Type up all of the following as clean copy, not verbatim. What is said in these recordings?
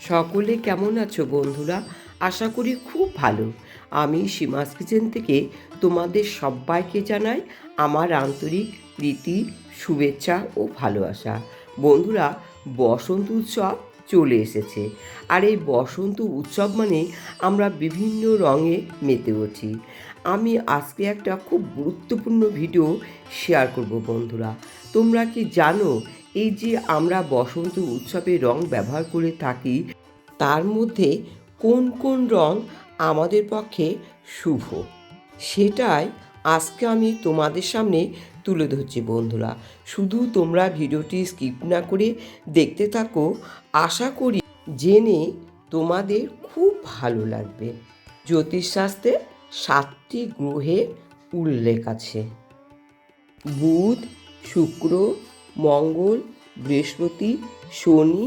সকলে কেমন আছো বন্ধুরা? আশা করি খুব ভালো। আমি সীমাস কিচেন থেকে তোমাদের সবাইকে জানাই আমার আন্তরিক প্রীতি, শুভেচ্ছা ও ভালোবাসা। বন্ধুরা, বসন্ত উৎসব চলে এসেছে, আর এই বসন্ত উৎসব মানে আমরা বিভিন্ন রঙে মেতে উঠি। আমি আজকে একটা খুব গুরুত্বপূর্ণ ভিডিও শেয়ার করব বন্ধুরা। তোমরা কি জানো, এই যে আমরা বসন্ত উৎসবে রং ব্যবহার করে থাকি, তার মধ্যে কোন কোন রং আমাদের পক্ষে শুভ, সেটাই আজকে আমি তোমাদের সামনে তুলে ধরছি বন্ধুরা। শুধু তোমরা ভিডিওটি স্কিপ না করে দেখতে থাকো, আশা করি জেনে তোমাদের খুব ভালো লাগবে। জ্যোতিষশাস্ত্রে 7টি গ্রহের উল্লেখ আছে: বুধ, শুক্র, মঙ্গল, বৃহস্পতি, শনি,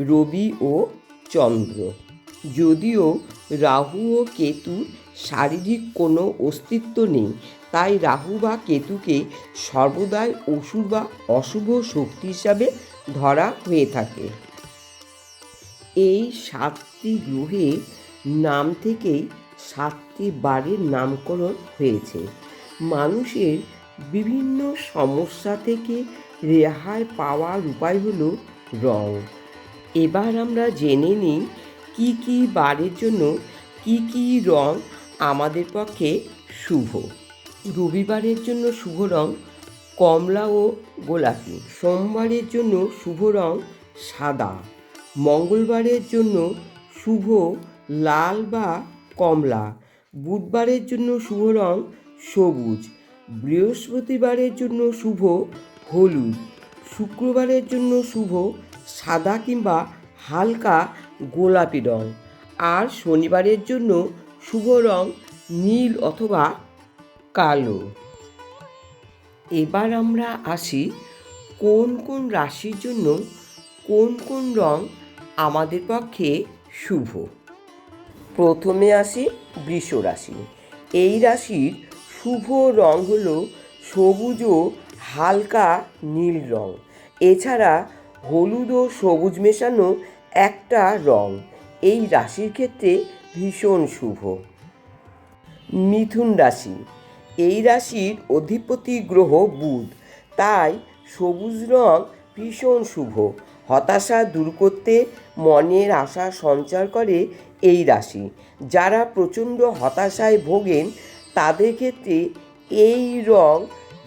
রবি ও চন্দ্র। যদিও রাহু ও কেতুর শারীরিক কোনো অস্তিত্ব নেই, তাই রাহু বা কেতুকে সর্বদাই অসুর বা অশুভ শক্তি হিসাবে ধরা হয়ে থাকে। এই 7টি গ্রহের নাম থেকেই 7টি বারের নামকরণ হয়েছে। মানুষের বিভিন্ন সমস্যা থেকে রেহাই পাওয়ার উপায় হলো রং। এবার আমরা জেনে নিই কী কী বারের জন্য কী কী রং আমাদের পক্ষে শুভ। রবিবারের জন্য শুভ রং কমলা ও গোলাপি। সোমবারের জন্য শুভ রং সাদা। মঙ্গলবারের জন্য শুভ লাল বা কমলা। বুধবারের জন্য শুভ রং সবুজ। বৃহস্পতিবারের জন্য শুভ হলুদ। শুক্রবারের জন্য শুভ সাদা কিংবা হালকা গোলাপি রং। আর শনিবারের জন্য শুভ রং নীল অথবা কালো। এবার আমরা আসি কোন কোন রাশির জন্য কোন কোন রং আমাদের পক্ষে শুভ। প্রথমে আসি বৃষ রাশি। এই রাশির শুভ রং হলো সবুজ ও হালকা নীল রং। এছাড়া হলুদ ও সবুজ মেশানো একটা রং এই রাশির ক্ষেত্রে ভীষণ শুভ। মিথুন রাশি। এই রাশির অধিপতি গ্রহ বুধ, তাই সবুজ রং ভীষণ শুভ। হতাশা দূর করতে মনের আশা সঞ্চার করে এই রাশি। যারা প্রচণ্ড হতাশায় ভোগেন তাদের ক্ষেত্রে এই রং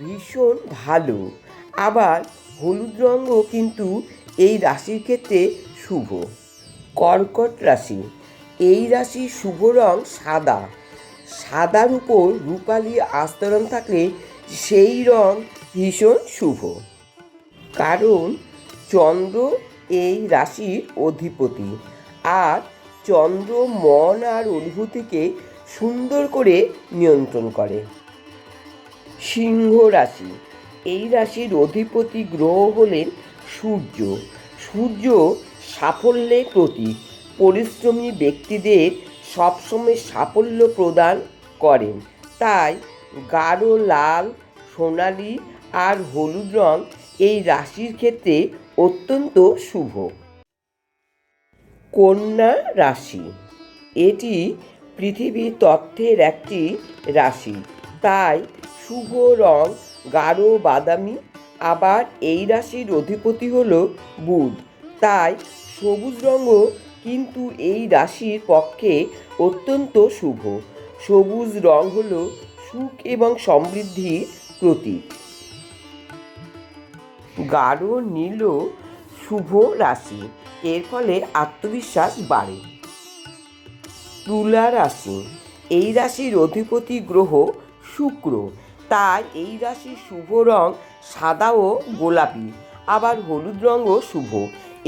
ভীষণ ভালো। আবার হলুদ রঙও কিন্তু এই রাশির ক্ষেত্রে শুভ। কর্কট রাশি। এই রাশির শুভ রং সাদা। সাদার উপর রূপালি আস্তরণ থাকলে সেই রং ভীষণ শুভ, কারণ চন্দ্র এই রাশির অধিপতি, আর চন্দ্র মন আর অনুভূতিকে সুন্দর করে নিয়ন্ত্রণ করে। সিংহ রাশি। এই রাশির অধিপতি গ্রহ হলেন সূর্য। সূর্য সাফল্যের প্রতীক। পরিশ্রমী ব্যক্তিদের সবসময় সাফল্য প্রদান করেন, তাই গাঢ় লাল, সোনালি আর হলুদ রং এই রাশির ক্ষেত্রে অত্যন্ত শুভ। কন্যা রাশি। এটি পৃথিবীর তত্ত্বের একটি রাশি, তাই শুভ রং গাঢ় বাদামি। আবার এই রাশির অধিপতি হল বুধ, তাই সবুজ রঙও কিন্তু এই রাশির পক্ষে অত্যন্ত শুভ। সবুজ রং হল সুখ এবং সমৃদ্ধির প্রতীক। গাঢ় নীলও শুভ রাশি, এর ফলে আত্মবিশ্বাস বাড়ে। তুলা রাশি। এই রাশির অধিপতি গ্রহ শুক্র, তাই এই রাশির শুভ রং সাদা ও গোলাপি। আবার হলুদ রঙও শুভ।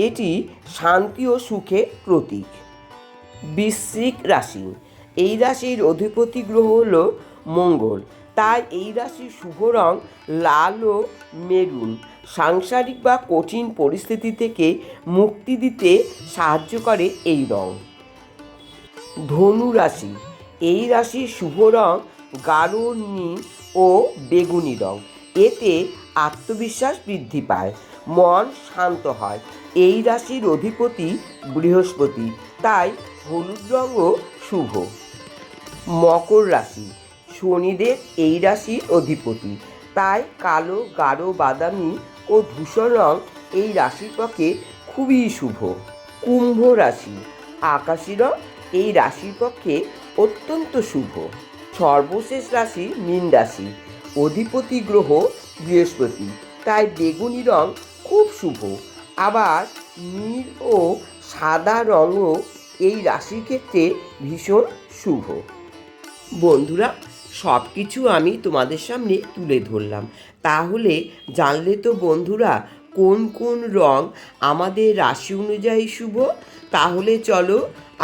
এটি শান্তি ও সুখের প্রতীক। বৃশ্চিক রাশি। এই রাশির অধিপতি গ্রহ হল মঙ্গল, তাই এই রাশির শুভ রং লাল ও মেরুন। সাংসারিক বা কঠিন পরিস্থিতি থেকে মুক্তি দিতে সাহায্য করে এই রং। ধনু রাশি। এই রাশির শুভ রং গাঢ় নীল ও বেগুনি রং। এতে আত্মবিশ্বাস বৃদ্ধি পায়, মন শান্ত হয়। এই রাশির অধিপতি বৃহস্পতি, তাই হলুদ রঙও শুভ। মকর রাশি, শনিদেব এই রাশির অধিপতি, তাই কালো, গাঢ় বাদামি ও ধূসর রং এই রাশির পক্ষে খুবই শুভ। কুম্ভ রাশি, আকাশী রং এই রাশির পক্ষে অত্যন্ত শুভ। সর্বশেষ রাশি মীন রাশি, অধিপতি গ্রহ বৃহস্পতি, তাই বেগুনি রং খুব শুভ। আবার নীল ও সাদা রঙও এই রাশির ক্ষেত্রে ভীষণ শুভ। বন্ধুরা, সব কিছু আমি তোমাদের সামনে তুলে ধরলাম, তাহলে জানলে তো বন্ধুরা কোন কোন রং আমাদের রাশি অনুযায়ী শুভ। তাহলে চলো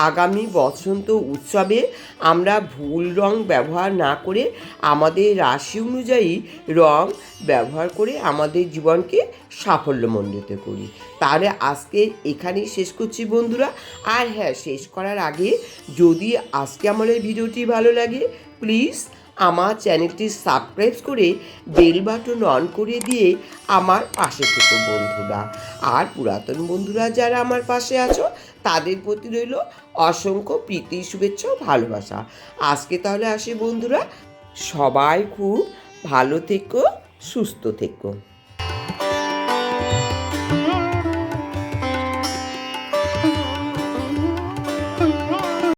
আগামী বসন্ত উৎসবে আমরা ভুল রং ব্যবহার না করে আমাদের রাশি অনুযায়ী রং ব্যবহার করে আমাদের জীবনকে সাফল্যমণ্ডিত করি। তাহলে আজকে এখানেই শেষ করছি বন্ধুরা। আর হ্যাঁ, শেষ করার আগে যদি আজকে আমার এই ভিডিওটি ভালো লাগে, প্লিজ আমার চ্যানেলটি সাবস্ক্রাইব করে বেল বাটন অন করে দিয়ে আমার পাশে থেকো বন্ধুরা। আর পুরাতন বন্ধুরা যারা আমার পাশে আছো তাদের প্রতি রইল অসংখ্য প্রীতি, শুভেচ্ছা ও ভালোবাসা। আজকে তাহলে আসি বন্ধুরা, সবাই খুব ভালো থেকো, সুস্থ থেকো।